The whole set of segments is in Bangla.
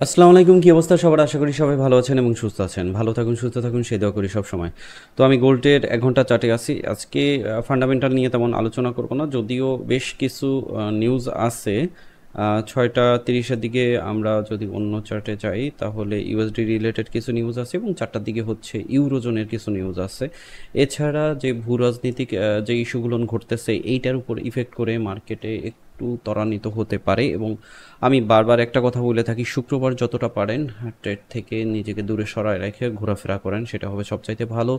আসসালামু আলাইকুম, কি অবস্থা সবার? আশা করি সবাই ভালো আছেন এবং সুস্থ আছেন। ভালো থাকুন, সুস্থ থাকুন, সেই দোয়া করি সব সময়। তো আমি গোল্ডের 1 ঘন্টা চার্টে আছি। আজকে ফান্ডামেন্টাল নিয়ে তেমন আলোচনা করব না, যদিও বেশ কিছু নিউজ আছে। 6টা 30-এর দিকে আমরা যদি অন্য চার্টে যাই তাহলে ইউএসডি রিলেটেড কিছু নিউজ আছে এবং 4টার দিকে হচ্ছে ইউরোজোনের কিছু নিউজ আছে। এছাড়া যে ভূ রাজনীতিক যে ইস্যুগুলো ঘটতেছে এইটার উপর ইফেক্ট করে মার্কেটে একটু ত্বরান্বিত হতে পারে। এবং আমি বারবার একটা কথা বলে থাকি, শুক্রবার যতটা পারেন ট্রেড থেকে নিজেকে দূরে সরায় রেখে ঘোরাফেরা করেন, সেটা হবে সবচাইতে ভালো।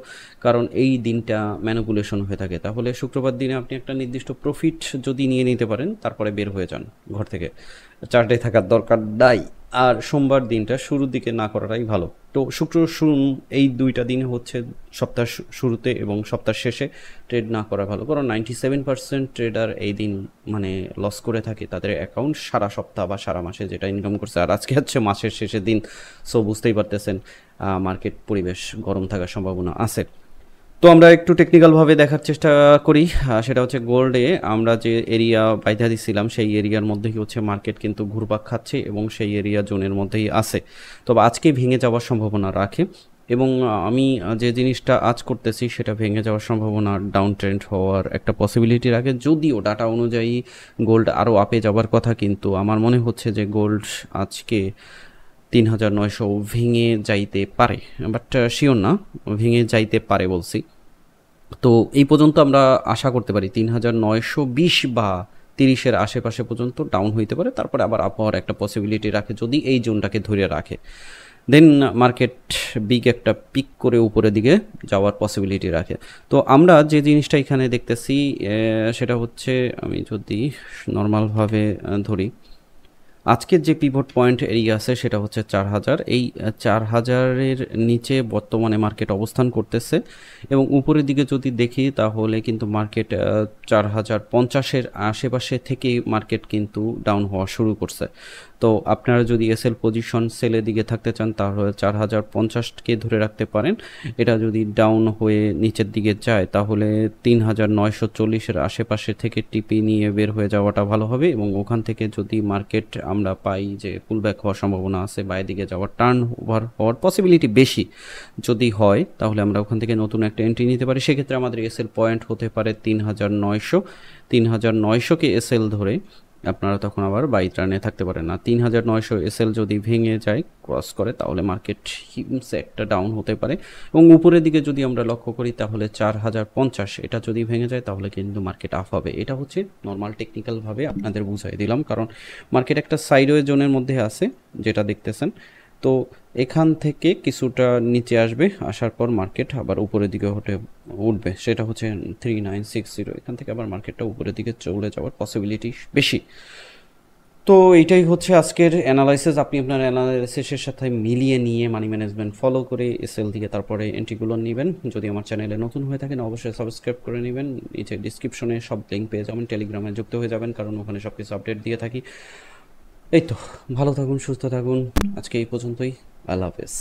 কারণ এই দিনটা ম্যানিপুলেশন হয়ে থাকে। তাহলে শুক্রবার দিনে আপনি একটা নির্দিষ্ট প্রফিট যদি নিয়ে নিতে পারেন, তারপরে বের হয়ে যান ঘর থেকে, চার্টে থাকার দরকার নাই। আর সোমবার দিনটা শুরুর দিকে না করাটাই ভালো। তো শুক্র সোম এই 2টা দিন হচ্ছে সপ্তাহ শুরুতে এবং সপ্তাহ শেষে ট্রেড না করা ভালো, কারণ 97% ট্রেডার এই দিন মানে লস করে থাকে তাদের অ্যাকাউন্ট সারা সপ্তাহ বা সারা মাসে যেটা ইনকাম করছে। আর আজকে হচ্ছে মাসের শেষের দিন, সো বুঝতেই পারতেছেন মার্কেট পরিবেশ গরম থাকার সম্ভাবনা আছে। তো আমরা একটু টেকনিক্যালভাবে দেখার চেষ্টা করি। সেটা হচ্ছে গোল্ডে আমরা যে এরিয়া বাইধা দিছিলাম সেই এরিয়ার মধ্যেই হচ্ছে মার্কেট কিন্তু ঘুরপাক খাচ্ছে এবং সেই এরিয়া জোনের মধ্যেই আছে। তবে আজকে ভেঙে যাওয়ার সম্ভাবনা রাখে। এবং আমি যে জিনিসটা আজ করতেছি সেটা ভেঙে যাওয়ার সম্ভাবনা, ডাউন ট্রেন্ড হওয়ার একটা পসিবিলিটি রাখে। যদিও ডাটা অনুযায়ী গোল্ড আরও আপে যাওয়ার কথা, কিন্তু আমার মনে হচ্ছে যে গোল্ড আজকে 3,900 ভেঙে যাইতে পারে, বাট শিওর না। ভেঙে যাইতে পারে বলছি। তো এই পর্যন্ত আমরা আশা করতে পারি 3,920 বা 30-এর আশেপাশে পর্যন্ত ডাউন হইতে পারে, তারপরে আবার আবহাওয়ার একটা পসিবিলিটি রাখে যদি এই জোনটাকে ধরে রাখে। দেন মার্কেট বিগ একটা পিক করে উপরের দিকে যাওয়ার পসিবিলিটি রাখে। তো আমরা যে জিনিসটা এখানে দেখতেছি সেটা হচ্ছে, আমি যদি নর্মালভাবে ধরি, আজকের যে পিভট পয়েন্ট এরিয়া আছে সেটা হচ্ছে 4,000। এই 4,000-এর নিচে বর্তমানে মার্কেট অবস্থান করতেছে। এবং উপরের দিকে যদি দেখি তাহলে কিন্তু মার্কেট 4,050-এর আশেপাশে থেকেই মার্কেট কিন্তু ডাউন হওয়া শুরু করছে। তো আপনারা যদি এসএল পজিশন সেলের দিকে থাকতে চান তাহলে 4,050-কে ধরে রাখতে পারেন। এটা যদি ডাউন হয়ে নিচের দিকে যায় তাহলে 3,940-এর আশেপাশে থেকে টিপি নিয়ে বের হয়ে যাওয়াটা ভালো হবে। এবং ওখান থেকে যদি মার্কেট আমরা পাই যে পুলব্যাক হওয়ার সম্ভাবনা আছে, বাইরের দিকে যাওয়ার, টার্ন ওভার হওয়ার পসিবিলিটি বেশি যদি হয়, তাহলে আমরা ওখান থেকে নতুন একটা এন্ট্রি নিতে পারি। সেক্ষেত্রে আমাদের এসএল পয়েন্ট হতে পারে 3,900। 3,900-কে এসএল ধরে আপনারা তখন আবার বাই টার্নে থাকতে পারেন। না, 3,900 এসএল যদি ভেঙে যায়, ক্রস করে, তাহলে মার্কেট হিমসে একটা ডাউন হতে পারে। এবং উপরের দিকে যদি আমরা লক্ষ্য করি তাহলে 4,050 এটা যদি ভেঙে যায় তাহলে কিন্তু মার্কেট আপ হবে। এটা হচ্ছে নর্মাল টেকনিক্যালভাবে আপনাদের বুঝাই দিলাম, কারণ মার্কেট একটা সাইডওয়ে জোনের মধ্যে আছে যেটা দেখতেছেন। তো এখান থেকে কিছুটা নিচে আসবে, আসার পর মার্কেট আবার উপরের দিকে উঠবে, সেটা হচ্ছে 3,960। এখান থেকে আবার মার্কেটটা উপরের দিকে চলে যাওয়ার পসিবিলিটি বেশি। তো এইটাই হচ্ছে আজকের অ্যানালাইসিস। আপনি আপনার অ্যানালাইসিসের সাথে মিলিয়ে নিয়ে মানি ম্যানেজমেন্ট ফলো করে এসএল দিয়ে তারপরে এন্ট্রিগুলো নেবেন। যদি আমার চ্যানেলে নতুন হয়ে থাকেন অবশ্যই সাবস্ক্রাইব করে নেবেন। নিচে ডিসক্রিপশনে সব লিঙ্ক পেয়ে যাবেন, টেলিগ্রামে যুক্ত হয়ে যাবেন, কারণ ওখানে সব কিছু আপডেট দিয়ে থাকি। এই তো, ভালো থাকুন, সুস্থ থাকুন। আজকে এই পর্যন্তই। আল্লাহ হাফেজ।